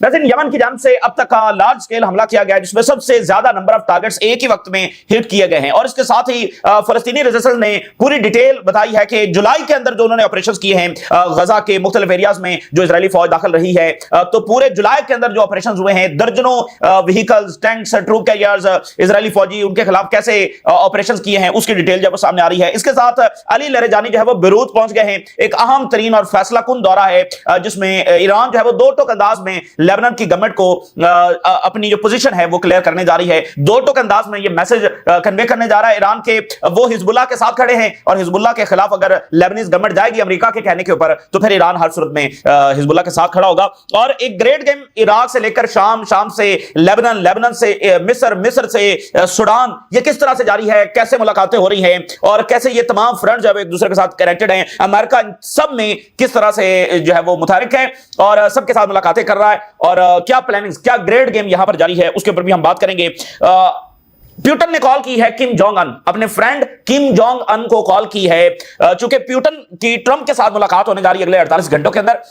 नाज़रीन, यमन की जानिब से अब तक का लार्ज स्केल हमला किया गया है जिसमें सबसे ज्यादा नंबर ऑफ टारगेट्स एक ही वक्त में हिट किए गए हैं। और इसके साथ ही फलस्तीनी रेजिस्टेंस ने पूरी डिटेल बताई है कि जुलाई के अंदर जो उन्होंने ऑपरेशंस किए हैं गजा के मुख्तलिफ एरियाज में जो इजरायली फौज दाखिल रही है, तो पूरे जुलाई के अंदर जो ऑपरेशंस हुए हैं, दर्जनों vehicles, tanks, troop carriers Israeli फौजी उनके खिलाफ कैसे ऑपरेशंस किए हैं उसकी डिटेल जब सामने आ रही है। इसके साथ अली लरेजानी जो है वो बेरूत पहुंच गए हैं। एक अहम तरीन और फैसला कुन दौरा है जिसमें ईरान जो है वो दो टोक अंदाज में लेबनान की गवर्नमेंट को अपनी जो पोजीशन है वो क्लियर करने जा रही है। दो टोक अंदाज में ये मैसेज कन्वे करने जा रहा है ईरान के, वो हिजबुल्लाह के साथ खड़े हैं और हिजबुल्लाह के खिलाफ अगर लेबनीज गवर्नमेंट जाएगी अमेरिका के कहने के ऊपर तो फिर ईरान हर सूरत में हिजबुल्लाह के साथ खड़ा होगा। और एक ग्रेट गेम इराक से लेकर शाम, शाम से लेबनान, लेबनान से मिस्र, मिस्र से सूडान, ये किस तरह से जारी है, कैसे मुलाकातें हो रही हैं और कैसे ये तमाम फ्रंट जो है एक दूसरे के साथ कनेक्टेड हैं। अमेरिका सब में किस तरह से जो है वो मुतारिक है और सबके साथ मुलाकातें कर रहा है और क्या प्लानिंग, क्या ग्रेट गेम यहां पर जारी है उसके ऊपर भी हम बात करेंगे। प्यूटन ने कॉल की है किम जोंग अन, अपने फ्रेंड किम जोंग अन को कॉल की है चूंकि प्यूटन की ट्रंप के साथ मुलाकात होने जा रही है अगले 48 घंटों के अंदर।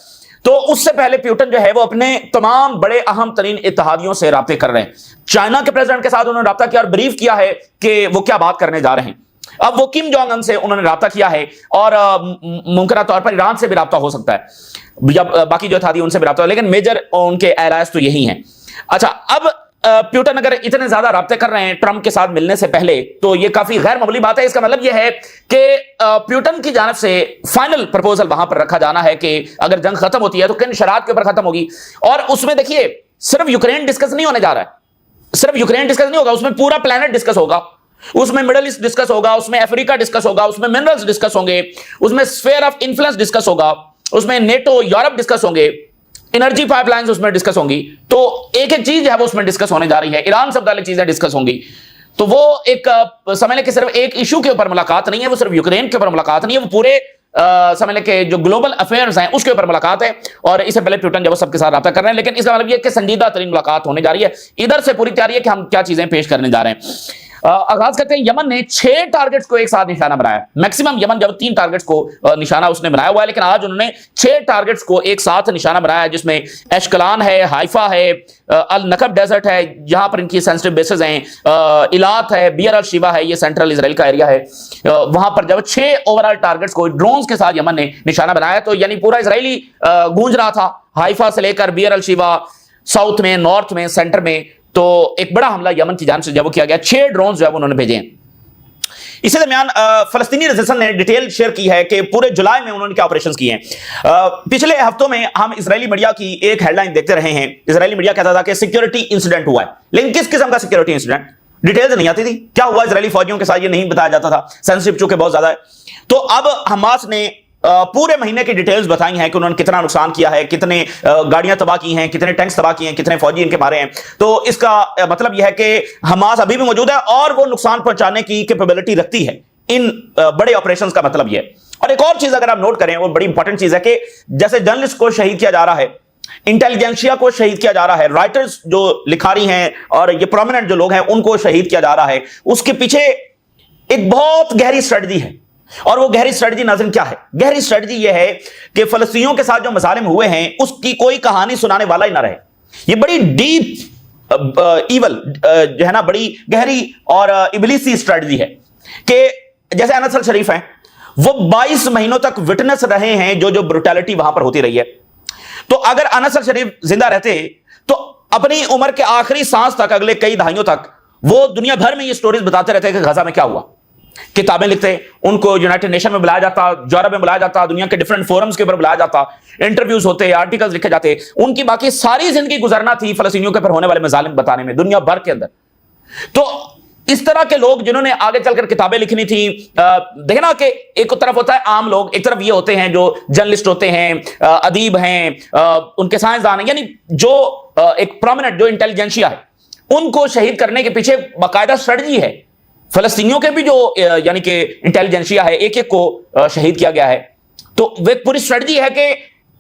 तो उससे पहले प्यूटन जो है वो अपने तमाम बड़े अहम तरीन इत्तेहादियों से राब्ते कर रहे हैं। चाइना के प्रेसिडेंट के साथ उन्होंने राब्ता किया और ब्रीफ किया है कि वो क्या बात करने जा रहे हैं। अब वो किम जोंग अन से उन्होंने राब्ता किया है और मुमकिन तौर पर ईरान से भी राब्ता हो सकता है, जब बाकी जो था उनसे भी राब्ता, लेकिन मेजर उनके एलायंस तो यही हैं। अच्छा, अब प्यूटन अगर इतने ज्यादा राब्ते कर रहे हैं ट्रंप के साथ मिलने से पहले तो ये काफी गैर मामूली बात है। इसका मतलब यह है कि प्यूटन की जानिब से फाइनल प्रपोजल वहां पर रखा जाना है कि अगर जंग खत्म होती है तो किन शरात के ऊपर खत्म होगी। और उसमें देखिए सिर्फ यूक्रेन डिस्कस नहीं होने जा रहा है, सिर्फ यूक्रेन डिस्कस नहीं होगा, उसमें पूरा प्लेनेट डिस्कस होगा, उसमें मिडिल ईस्ट डिस्कस होगा, उसमें अफ्रीका डिस्कस होगा, उसमें मिनरल्स डिस्कस होंगे, उसमें स्फीयर ऑफ इन्फ्लुएंस डिस्कस होगा, उसमें नेटो यूरोप डिस्कस होंगे, एनर्जी पाइपलाइंस उसमें डिस्कस होंगी। तो एक एक चीज है वो उसमें डिस्कस होने जा रही है, ईरान से मुताल्लिक चीजें डिस्कस होंगी। तो वो एक समझ लें कि सिर्फ एक इशू के ऊपर मुलाकात नहीं है, वो सिर्फ यूक्रेन के ऊपर मुलाकात नहीं है, वो पूरे समझ लें कि जो ग्लोबल अफेयर्स हैं उसके ऊपर मुलाकात है। और इससे पहले प्यूटन जब सबके साथ राब्ता कर रहे हैं, लेकिन इसका मतलब ये कि संजीदा तरीन मुलाकात होने जा रही है। इधर से पूरी तैयारी है कि हम क्या चीजें पेश करने जा रहे हैं। आगाज करते हैं। यमन ने 6 टारगेट्स को एक साथ निशाना बनाया। मैक्सिमम यमन जब 3 टारगेट्स को निशाना उसने बनाया हुआ है, लेकिन आज उन्होंने 6 टारगेट्स को एक साथ निशाना बनाया है, जिसमें एशकलान है, हाइफा है, अल नकब डेजर्ट है जहां पर इनकी सेंसिटिव बेसेस हैं, इलात है, बियर अल शिवा है, ये सेंट्रल इजराइल का एरिया है। वहां पर जब 6 ओवरऑल टारगेट्स को ड्रोन्स के साथ यमन ने निशाना बनाया तो यानी पूरा इजरायली गूंज रहा था, हाइफा से लेकर बियर अल शिवा, साउथ में, नॉर्थ में, सेंटर में। तो एक बड़ा हमला यमन की जानिब से जब किया गया, 6 ड्रोन जो है उन्होंने भेजे हैं। इसी दरमियान फलस्तीनी रेजिस्टेंस ने डिटेल शेयर की है कि पूरे जुलाई में उन्होंने क्या ऑपरेशंस किए हैं। पिछले हफ्तों में हम इजरायली मीडिया की एक हेडलाइन देखते रहे हैं। इजरायली मीडिया कहता था कि सिक्योरिटी इंसिडेंट हुआ है, लेकिन किस किस्म का सिक्योरिटी इंसिडेंट, डिटेल्स नहीं आती थी। क्या हुआ इजरायली फौजियों के साथ ये नहीं बताया जाता था, सेंसिटिव चूंकि बहुत ज्यादा है। तो अब हमास ने पूरे महीने की डिटेल्स बताई हैं कि उन्होंने कितना नुकसान किया है, कितने गाड़ियां तबाह की हैं, कितने टैंक्स तबाह किए हैं, कितने फौजी इनके मारे हैं। तो इसका मतलब यह है कि हमास अभी भी मौजूद है और वो नुकसान पहुंचाने की कैपेबिलिटी रखती है इन बड़े ऑपरेशंस का मतलब यह। और एक और चीज अगर आप नोट करें, वो बड़ी इंपॉर्टेंट चीज है कि जैसे जर्नलिस्ट को शहीद किया जा रहा है, इंटेलिजेंसिया को शहीद किया जा रहा है, राइटर्स जो लिखारी हैं और ये प्रोमिनेंट जो लोग हैं उनको शहीद किया जा रहा है, उसके पीछे एक बहुत गहरी स्ट्रेटजी है। और वो गहरी स्ट्रेटजी नाज़रीन क्या है? गहरी स्ट्रेटजी ये है कि फलस्तीनियों के साथ जो मसालिम हुए हैं उसकी कोई कहानी सुनाने वाला ही ना रहे। ये बड़ी डीप ईवल जो है ना, बड़ी गहरी और इबलीसी स्ट्रेटजी है कि जैसे अनस अल शरीफ हैं, वो 22 महीनों तक विटनेस रहे हैं जो ब्रुटैलिटी वहां पर होती रही है। तो अगर अनस अल शरीफ जिंदा रहते तो अपनी उम्र के आखिरी सांस तक, अगले कई दहाइयों तक, वो दुनिया भर में ये स्टोरीज बताते रहते कि गजा में क्या हुआ। किताबें लिखते, उनको यूनाइटेड नेशन में बुलाया जाता, यूरोप में बुलाया जाता, दुनिया के डिफरेंट फोरम्स के ऊपर बुलाया जाता, इंटरव्यूज होते, आर्टिकल्स लिखे जाते। उनकी बाकी सारी जिंदगी गुजरना थी फलस्तीनियों के ऊपर होने वाले मजालिम बताने में दुनिया भर के अंदर। तो इस तरह के लोग जिन्होंने आगे चलकर किताबें लिखनी थी, देखे ना कि एक तरफ होता है आम लोग, एक तरफ ये होते हैं जो जर्नलिस्ट होते हैं, अदीब हैं, उनके साइंसदान हैं, यानी जो एक प्रोमिनेंट जो इंटेलिजेंसिया है, उनको शहीद करने के पीछे बाकायदा स्ट्रेटजी है। फलस्तीनियों के भी जो यानी कि इंटेलिजेंसिया है, एक एक को शहीद किया गया है। तो वे पूरी स्ट्रेटजी है कि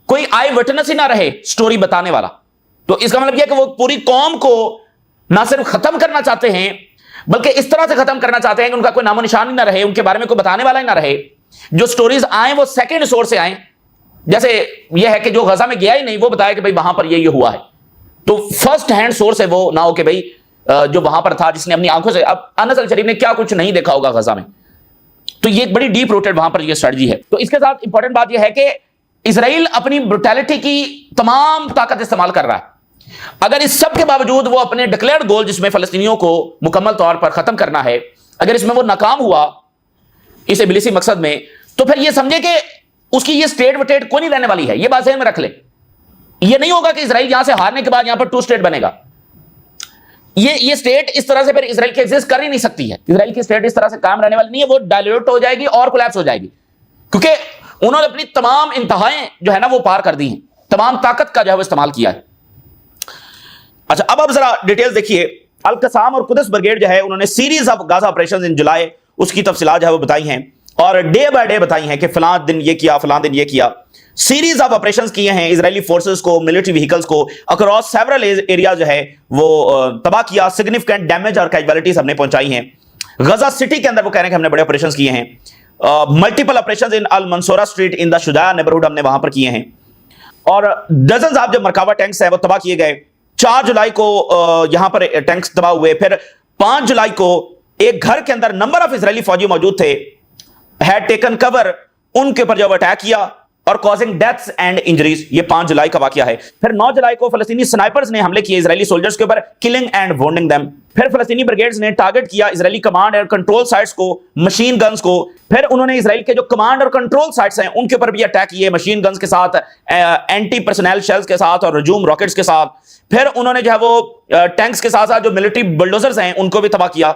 कोई आई विटनेस ही ना रहे स्टोरी बताने वाला। तो इसका मतलब यह कि वो पूरी कौम को ना सिर्फ खत्म करना चाहते हैं, बल्कि इस तरह से खत्म करना चाहते हैं कि उनका कोई नामो निशान ही ना रहे, उनके बारे में कोई बताने वाला ही ना रहे। जो स्टोरीज आए वो सेकेंड सोर्स से आए। जैसे यह है कि जो गजा में गया ही नहीं वो बताया कि भाई वहां पर ये हुआ है। تو فرسٹ ہینڈ سورس ہے وہ نہ ہو کہ بھائی جو وہاں پر تھا جس نے اپنی آنکھوں سے, اب انس الشریف نے کیا کچھ نہیں دیکھا ہوگا غزہ میں, تو یہ بڑی ڈیپ روٹڈ وہاں پر یہ اسٹریٹجی ہے. تو اس کے ساتھ امپورٹنٹ بات یہ ہے کہ اسرائیل اپنی بروٹیلٹی کی تمام طاقت استعمال کر رہا ہے. اگر اس سب کے باوجود وہ اپنے ڈکلیئرڈ گول جس میں فلسطینیوں کو مکمل طور پر ختم کرنا ہے, اگر اس میں وہ ناکام ہوا اس ابلیسی مقصد میں, تو پھر یہ سمجھے کہ اس کی یہ اسٹیٹ وٹیٹ کوئی نہیں رہنے والی ہے. یہ بات ذہن میں رکھ لے, یہ نہیں ہوگا کہ اسرائیل یہاں سے ہارنے کے بعد یہاں پر 2 اسٹیٹ بنے گا. یہ اسٹیٹ اس طرح سے پھر اسرائیل کی ایگزسٹ کر ہی نہیں سکتی ہے. اسرائیل کی اسٹیٹ اس طرح سے کام رہنے والی نہیں ہے, وہ ڈائلیوٹ ہو جائے گی اور کولیپس ہو جائے گی, کیونکہ انہوں نے اپنی تمام انتہائیں جو ہے نا وہ پار کر دی ہیں, تمام طاقت کا جو ہے وہ استعمال کیا ہے. اچھا اب ذرا ڈیٹیلز دیکھیے. القسام اور قدس بریگیڈ جو ہے انہوں نے سیریز آف غازہ آپریشنز ان جولائی اس کی تفصیلات جو ہے وہ بتائی ہیں, اور ڈے بائی ڈے بتائی ہیں کہ فلاں دن یہ کیا, فلاں دن یہ کیا. سیریز آف آپریشنز کیے ہیں اسرائیلی فورسز کو, ملٹری وہیکلز کو اکراس سیورل ایریا جو ہے وہ تباہ کیا. سگنیفیکنٹ ڈیمیج اور کیجوالٹیز ہم نے پہنچائی ہیں. غزہ سٹی کے اندر وہ کہہ رہے ہیں کہ ہم نے بڑے آپریشنز کیے ہیں. Multiple operations in المنصورہ street in the Shuja neighbourhood ہم نے وہاں پر کیے ہیں, اور ڈزنز آف جو مرکاوا ٹینکس ہیں وہ تباہ کیے گئے. 4 جولائی کو یہاں پر ٹینکس تباہ ہوئے. پھر 5 جولائی کو ایک گھر کے اندر نمبر آف اسرائیلی فوجی موجود تھے, ہیڈ ٹیکن کور, ان کے اوپر جب اٹیک کیا اور کازنگ ڈیتھس اینڈ انجریز. یہ 5 جولائی کا واقعہ ہے. پھر 9 جولائی کو فلسطینی سنائپرز نے حملے کیے اسرائیلی سولجرز کے اوپر, کلنگ اینڈ وونڈنگ دیم. پھر فلسطینی بریگیڈز نے ٹارگٹ کیا اسرائیلی کمانڈ اینڈ کنٹرول سائٹس کو, مشین گنز کو. پھر انہوں نے اسرائیل کے جو کمانڈ اور کنٹرول سائٹس ہیں ان کے اوپر بھی اٹیک کیے, مشین گنز کے ساتھ, اینٹی پرسنل شیلز کے ساتھ اور ہجوم راکٹس کے ساتھ. پھر انہوں نے جو ہے وہ ٹینکس کے ساتھ ساتھ جو ملٹری بلڈوزرز ہیں ان کو بھی تباہ کیا,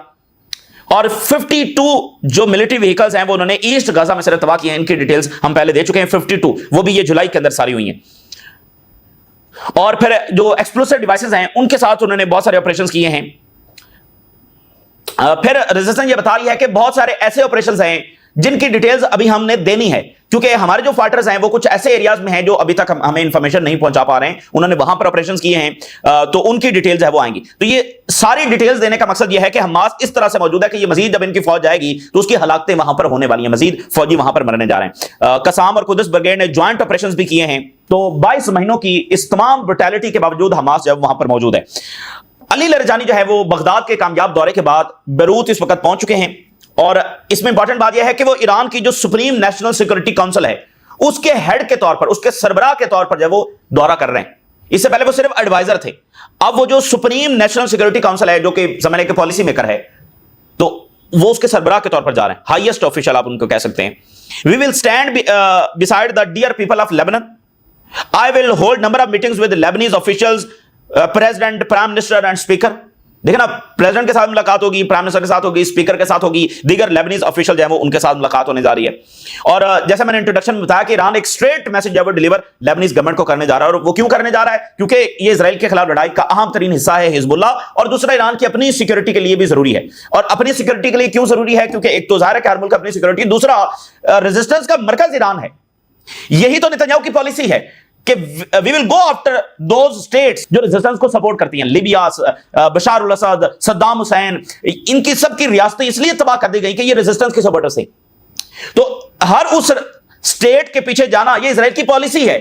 اور 52 جو ملٹری وہیکلز ہیں وہ انہوں نے ایسٹ غزہ میں صرف تباہ کیے ہیں. ان کی ڈیٹیلز ہم پہلے دے چکے ہیں. 52 وہ بھی یہ جولائی کے اندر ساری ہوئی ہیں. اور پھر جو ایکسپلوسیو ڈیوائسز ہیں ان کے ساتھ انہوں نے بہت سارے آپریشنز کیے ہیں. پھر ریزسٹنس یہ بتا رہی ہے کہ بہت سارے ایسے آپریشنز ہیں جن کی ڈیٹیلز ابھی ہم نے دینی ہے, کیونکہ ہمارے جو فائٹرز ہیں وہ کچھ ایسے ایریاز میں ہیں جو ابھی تک ہمیں انفارمیشن نہیں پہنچا پا رہے ہیں. انہوں نے وہاں پر آپریشنز کیے ہیں, تو ان کی ڈیٹیلز ہے وہ آئیں گی. تو یہ ساری ڈیٹیلز دینے کا مقصد یہ ہے کہ حماس اس طرح سے موجود ہے کہ یہ مزید جب ان کی فوج جائے گی تو اس کی ہلاکتیں وہاں پر ہونے والی ہیں, مزید فوجی وہاں پر مرنے جا رہے ہیں. قسام اور قدس بریگیڈ نے جوائنٹ آپریشنز بھی کیے ہیں. تو 22 مہینوں کی اس تمام بروٹیلٹی کے باوجود حماس جو ہے وہاں پر موجود ہے. علی لرجانی جو ہے وہ بغداد کے کامیاب دورے کے بعد بیروت اس وقت پہنچ چکے ہیں, اور اس میں امپورٹنٹ بات یہ ہے کہ وہ ایران کی جو سپریم نیشنل سیکورٹی کونسل ہے اس کے ہیڈ کے طور پر, اس کے سربراہ کے طور پر جو وہ دورہ کر رہے ہیں. اس سے پہلے وہ صرف ایڈوائزر تھے, اب وہ جو سپریم نیشنل سیکورٹی کونسل ہے جو کہ زمانے کے پالیسی میکر ہے, تو وہ اس کے سربراہ کے طور پر جا رہے ہیں, ہائیسٹ آفیشل آپ ان کو کہہ سکتے ہیں. We will stand beside the dear people of Lebanon. I will hold number of meetings with Lebanese officials, president, prime minister and speaker. دیکھیں نا, پریزیڈنٹ کے ساتھ ملاقات ہوگی, پرائم منسٹر کے ساتھ ہوگی, اسپیکر کے ساتھ ہوگی, دیگر لیبنیز آفیشل جو ہیں وہ ان کے ساتھ ملاقات ہونے جا رہی ہے. اور جیسے میں نے انٹروڈکشن میں بتایا کہ ایران ایک اسٹریٹ میسج جو ہے وہ ڈیلیور لیبنیز گورنمنٹ کو کرنے جا رہا ہے, اور وہ کیوں کرنے جا رہا ہے, کیونکہ یہ اسرائیل کے خلاف لڑائی کا اہم ترین حصہ ہے حزب اللہ, اور دوسرا ایران کی اپنی سیکورٹی کے لیے بھی ضروری ہے. اور اپنی سیکورٹی کے لیے کیوں ضروری ہے, کیونکہ ایک تو ظاہر ہے کہ ہر ملک اپنی سیکورٹی, دوسرا ریزسٹنس کا مرکز ایران ہے. یہی تو نتنیاہو کی پالیسی ہے کہ we will go after those states جو ریزسٹنس کو سپورٹ کرتی ہیں. Libya, Bashar al Assad, Saddam Hussein, ان کی سب کی ریاستیں اس لیے تباہ کر دی گئی کہ یہ ریزسٹنس کے سپورٹرز تھے. تو ہر اس اسٹیٹ کے پیچھے جانا یہ اسرائیل کی پالیسی ہے.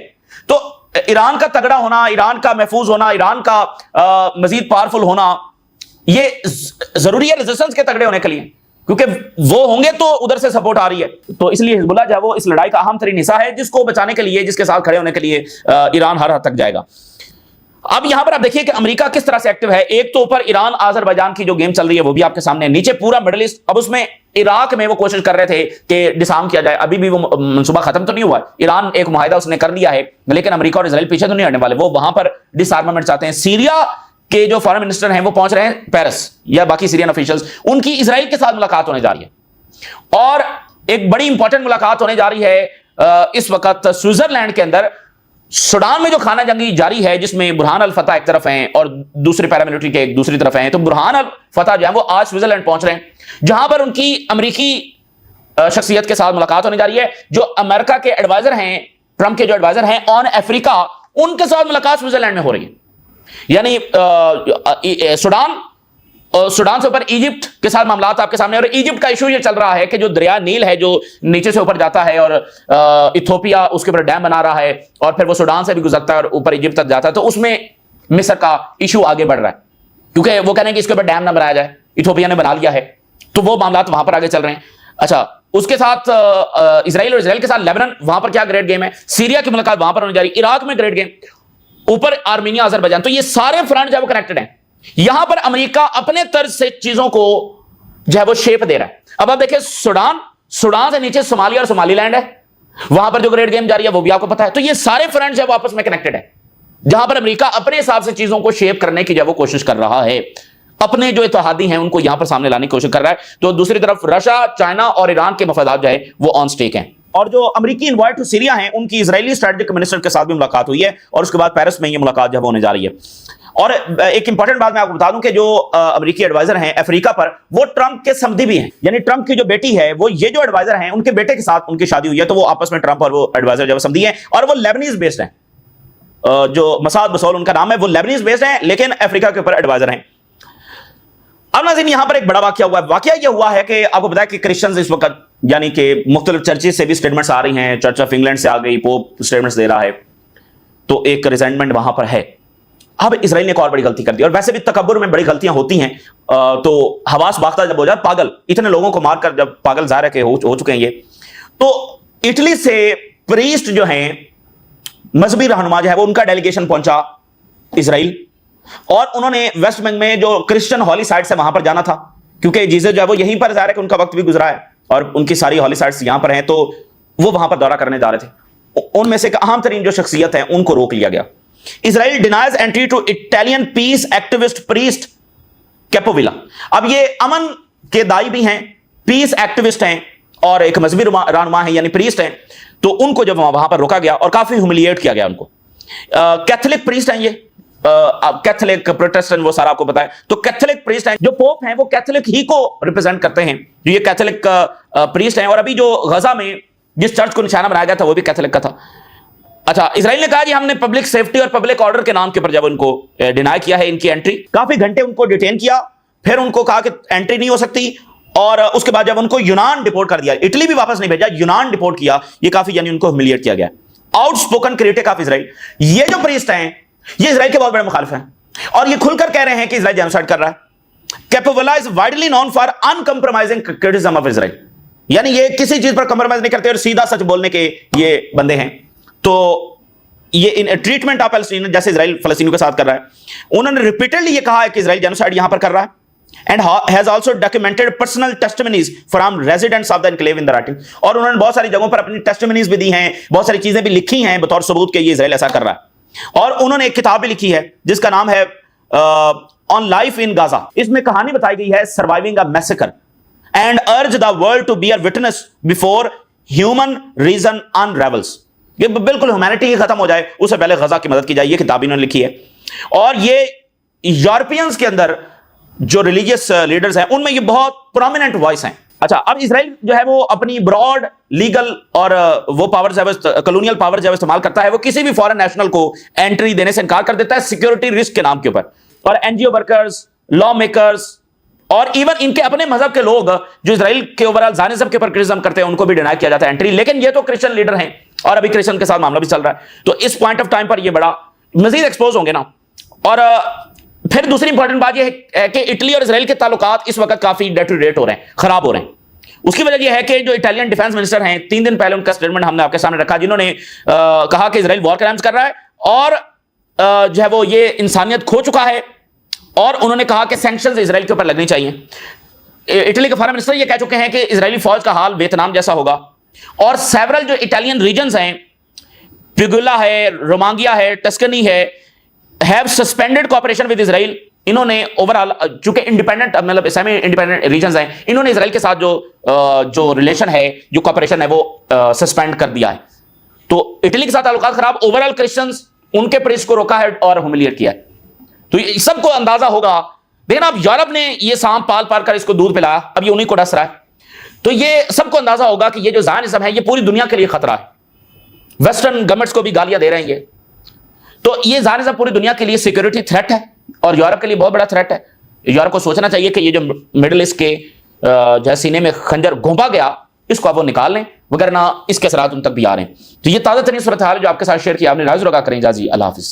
تو ایران کا تگڑا ہونا, ایران کا محفوظ ہونا, ایران کا مزید پاورفل ہونا یہ ضروری ہے ریزسٹنس کے تگڑے ہونے کے لیے, کیونکہ وہ ہوں گے تو ادھر سے سپورٹ آ رہی ہے. تو اس لیے حزب اللہ جو ہے وہ اس لڑائی کا اہم ترین حصہ ہے, جس کو بچانے کے لیے, جس کے ساتھ کھڑے ہونے کے لیے ایران ہر حد تک جائے گا. اب یہاں پر آپ دیکھیے کہ امریکہ کس طرح سے ایکٹیو ہے. ایک تو اوپر ایران آذربائیجان کی جو گیم چل رہی ہے وہ بھی آپ کے سامنے ہے, نیچے پورا مڈل ایسٹ. اب اس میں عراق میں وہ کوشش کر رہے تھے کہ ڈسارم کیا جائے, ابھی بھی وہ منصوبہ ختم تو نہیں ہوا. ایران ایک معاہدہ اس نے کر لیا ہے, لیکن امریکہ اور اسرائیل پیچھے تو نہیں ہٹنے والے, وہ وہاں پر ڈسارممنٹ چاہتے ہیں. سیریا کے جو فارن منسٹر ہیں وہ پہنچ رہے ہیں پیرس, یا باقی سیرین آفیشلز, ان کی اسرائیل کے ساتھ ملاقات ہونے جا رہی ہے. اور ایک بڑی امپورٹنٹ ملاقات ہونے جا رہی ہے اس وقت سوئٹزرلینڈ کے اندر. سوڈان میں جو خانہ جنگی جاری ہے جس میں برہان الفتح ایک طرف ہیں اور دوسرے پیراملٹری کے ایک دوسری طرف ہیں, تو برہان الفتح جو ہے وہ آج سوئٹزرلینڈ پہنچ رہے ہیں, جہاں پر ان کی امریکی شخصیت کے ساتھ ملاقات ہونے جا رہی ہے. جو امریکہ کے ایڈوائزر ہیں, ٹرمپ کے جو ایڈوائزر ہیں آن افریقہ, ان کے ساتھ ملاقات سوئٹزرلینڈ میں ہو رہی ہے. یعنی سوڈان سے اوپر ایجپٹ کے ساتھ معاملات آپ کے سامنے. اور ایجپٹ کا ایشو یہ چل رہا ہے کہ جو دریا نیل ہے جو نیچے سے اوپر جاتا ہے, اور ایتھوپیا اس کے اوپر ڈیم بنا رہا ہے, اور پھر وہ سوڈان سے بھی گزرتا ہے اور اوپر ایجپٹ تک جاتا ہے, تو اس میں मिस्र का इशू आगे बढ़ रहा है, क्योंकि वो कह रहे हैं कि इसके ऊपर डैम ना बनाया जाए, इथोपिया ने बना लिया है, तो वो मामला वहां पर आगे चल रहे हैं। अच्छा, उसके साथ इजराइल और इजराइल के साथ लेबनान, वहां पर क्या ग्रेट गेम है, सीरिया की मुलाकात वहां पर होने जा रही, इराक में ग्रेट गेम, ऊपर आर्मीनिया अजरबैजान। तो ये सारे फ्रंट जो है वो कनेक्टेड हैं। यहां पर अमेरिका अपने तर्ज से चीजों को जो है वो शेप दे रहा है। अब आप देखिए, सुडान से नीचे सोमालिया और सोमालीलैंड है, वहां पर जो ग्रेट गेम जारी है वो भी आपको पता है। तो ये सारे फ्रंट जो है वो आपस में कनेक्टेड है, जहां पर अमेरिका अपने हिसाब से चीजों को शेप करने की जो वो कोशिश कर रहा है, अपने जो इत्तेहादी हैं उनको यहां पर सामने लाने की कोशिश कर रहा है। तो दूसरी तरफ रशिया, चाइना और ईरान के मफादात जो है वो ऑन स्टेक हैं। और जो अमेरिकी इन्वॉय टू सीरिया हैं, उनकी इजरायली स्ट्रेटेजिक मिनिस्टर के साथ भी मुलाकात हुई है, और उसके बाद पेरिस में ये मुलाकात जो होने जा रही है। और एक इंपॉर्टेंट बात मैं आपको बता दूं कि जो अमेरिकी एडवाइजर हैं अफ्रीका पर, वो ट्रंप के समधी भी हैं। यानी ट्रंप की जो बेटी है, वो ये जो एडवाइजर हैं, उनके बेटे के साथ उनकी शादी हुई है, तो वो आपस में ट्रंप और वो एडवाइजर जो समधी हैं, और वो लेबनीज बेस्ड हैं। जो मसाद बसौल उनका नाम है, वो लेबनीज बेस्ड हैं, लेकिन अफ्रीका के ऊपर एडवाइजर हैं। अब नाज़रीन, यहां पर एक बड़ा वाकया हुआ है। वाकया यह हुआ है कि आपको बताया कि क्रिश्चियंस इस वक्त, यानी कि मुख्तलिफ चर्चेज से भी स्टेटमेंट्स आ रही हैं, चर्च ऑफ इंग्लैंड से आ गई, पोप स्टेटमेंट्स दे रहा है, तो एक रिजेंटमेंट वहां पर है। अब इसराइल ने एक और बड़ी गलती कर दी, और वैसे भी तकब्बुर में बड़ी गलतियां होती हैं, तो हवास बाख्ता जब हो जाए, पागल, इतने लोगों को मारकर जब पागल ज़ाहिर है कि हो चुके हैं ये। तो इटली से प्रीस्ट जो हैं, मजहबी रहनुमा जो है वो, उनका डेलीगेशन पहुंचा इसराइल, और उन्होंने वेस्ट बैंक में जो क्रिश्चियन हॉली साइट्स है वहां पर जाना था, क्योंकि जीसस जो है वो यहीं पर ज़ाहिर है कि उनका वक्त भी गुजरा है, और उनकी सारी हॉली साइट्स यहां पर हैं, तो वो वहां पर दौरा करने जा रहे थे। उनमें से एक अहम तरीन जो शख्सियत है, उनको रोक लिया गया। Israel denies entry to Italian peace activist priest Capovilla. अब ये अमन के दाई भी हैं, पीस एक्टिविस्ट हैं, और एक मजहबी रहनुमा है, यानी प्रीस्ट हैं, तो उनको जब वहां पर रोका गया और काफी ह्यूमिलिएट किया गया उनको। कैथोलिक प्रीस्ट हैं ये, कैथोलिक प्रोटेस्टेंट वो सारा आपको पता है। तो कैथोलिक प्रीस्ट हैं, जो पोप हैं वो कैथोलिक ही को रिप्रेजेंट करते हैं, जो ये कैथोलिक प्रीस्ट हैं। और अभी जो गजा में जिस चर्च को निशाना बनाया गया था वो भी कैथोलिक का था। अच्छा, इजराइल ने कहा कि हमने पब्लिक सेफ्टी और पब्लिक ऑर्डर के नाम के ऊपर जब उनको डिनाई किया है इनकी एंट्री, काफी घंटे उनको डिटेन किया, फिर उनको कहा कि एंट्री नहीं हो सकती, और उसके बाद जब उनको यूनान डिपोर्ट कर दिया, इटली भी वापस नहीं भेजा, यूनान डिपोर्ट किया, ये काफी यानी उनको ह्यूमिलिएट किया गया। आउटस्पोकन क्रिटिक ऑफ इजराइल, ये जो प्रीस्ट हैं ये इजराइल के बहुत बड़े मुखालिफ हैं, और ये खुलकर कह रहे हैं कि इजराइल जेनोसाइड कर रहा है। Capovilla is widely known for uncompromising criticism of Israel, यानी ये किसी चीज पर कंप्रोमाइज नहीं करते और सीधा सच बोलने के ये बंदे हैं। तो ये इन ट्रीटमेंट ऑफ पैलेस्टीन जैसे इजराइल फलस्तीनियों के साथ कर रहा है, उन्होंने रिपीटेडली ये कहा है कि इजराइल जेनोसाइड यहां पर कर रहा है, and has also documented personal testimonies from residents of the enclave in the writing। और उन्होंने बहुत सारी जगहों पर अपनी टेस्टिमनीज भी दी हैं, बहुत सारी चीजें भी लिखी हैं बतौर सबूत के ये इजराइल ऐसा कर रहा है। और उन्होंने एक किताब भी लिखी है जिसका नाम है ऑन लाइफ इन गाजा। इसमें कहानी बताई गई है surviving a massacre and urge the world to bear witness before human reason unravels. ये बिल्कुल ह्यूमैनिटी ही खत्म हो जाए उससे पहले गजा की मदद की जाए, ये किताब इन्होंने लिखी है। और ये यूरोपियंस के अंदर जो रिलीजियस लीडर्स हैं उनमें ये बहुत प्रोमिनेंट वॉइस हैं। अच्छा, अब इजराइल जो है वो अपनी ब्रॉड लीगल और वो पावर्स है, कॉलोनियल पावर जो है इस्तेमाल करता है, वो किसी भी फॉरेन नेशनल को एंट्री देने से इनकार कर देता है सिक्योरिटी रिस्क के नाम के ऊपर। और एनजीओ वर्कर्स, लॉ मेकर्स और इवन इनके अपने मजहब के लोग जो इजराइल के ओवरऑल ज़ायनिज्म के ऊपर क्रिटिसिज्म करते हैं उनको भी डिनाई किया जाता है एंट्री। लेकिन ये तो क्रिश्चियन लीडर हैं और अभी क्रिश्चियन के साथ मामला भी चल रहा है, तो इस पॉइंट ऑफ टाइम पर ये बड़ा मजीद एक्सपोज होंगे ना। और फिर दूसरी इंपॉर्टेंट बात यह है कि इटली और इजराइल के ताल्लुकात इस वक्त काफी डेटोरेट हो रहे हैं, खराब हो रहे हैं। उसकी वजह यह है कि जो इटालियन डिफेंस मिनिस्टर हैं, 3 दिन पहले उनका स्टेटमेंट हमने आपके सामने रखा, जिन्होंने कहा कि इजराइल वॉर क्राइम्स कर रहा है और जो है वो ये इंसानियत खो चुका है, और उन्होंने कहा कि सैंक्शंस इजराइल के ऊपर लगनी चाहिए। इटली के फॉरेन मिनिस्टर ये कह चुके हैं कि इजरायली फौज का हाल वियतनाम जैसा होगा। और सेवरल जो इटालियन रीजन्स हैं, पिगुला है, रोमांगिया है, टस्कनी है, have suspended cooperation with Israel. इन्होंने ओवरऑल चूंकि इंडिपेंडेंट मतलब सेमी इंडिपेंडेंट रीजन्स हैं, इन्होंने इजराइल के साथ जो रिलेशन है, जो कोऑपरेशन है, वो सस्पेंड कर दिया है। तो इटली के साथ ताल्लुकात खराब, ओवरऑल क्रिश्चियंस उनके प्रेस को रोका है और ह्यूमिलिएट किया है। तो सबको अंदाजा होगा, लेकिन अब यूरोप ने ये सांप पाल पाल कर इसको दूध पिलाया, अब ये उन्हीं को डस रहा है। तो ये सबको अंदाजा होगा कि ये जो ज़ायनिज़्म है ये पूरी दुनिया के लिए खतरा है। वेस्टर्न गवर्नमेंट्स को भी गालियां दे रहे हैं ये। तो ये ज़ायनिज़्म पूरी दुनिया के लिए सिक्योरिटी थ्रेट है और यूरोप के लिए बहुत बड़ा थ्रेट है। यूरोप को सोचना चाहिए कि ये जो मिडिल ईस्ट के जो सीने में खंजर घोंपा गया, इसको आप वो निकाल लें, वगरना इसके असरात उन तक भी आ रहे हैं। तो ये ताज़ा तरीन सूरत हाल जो आपके साथ शेयर किया, आपने राज रखा करें। जाजी अल्लाह हाफिज़।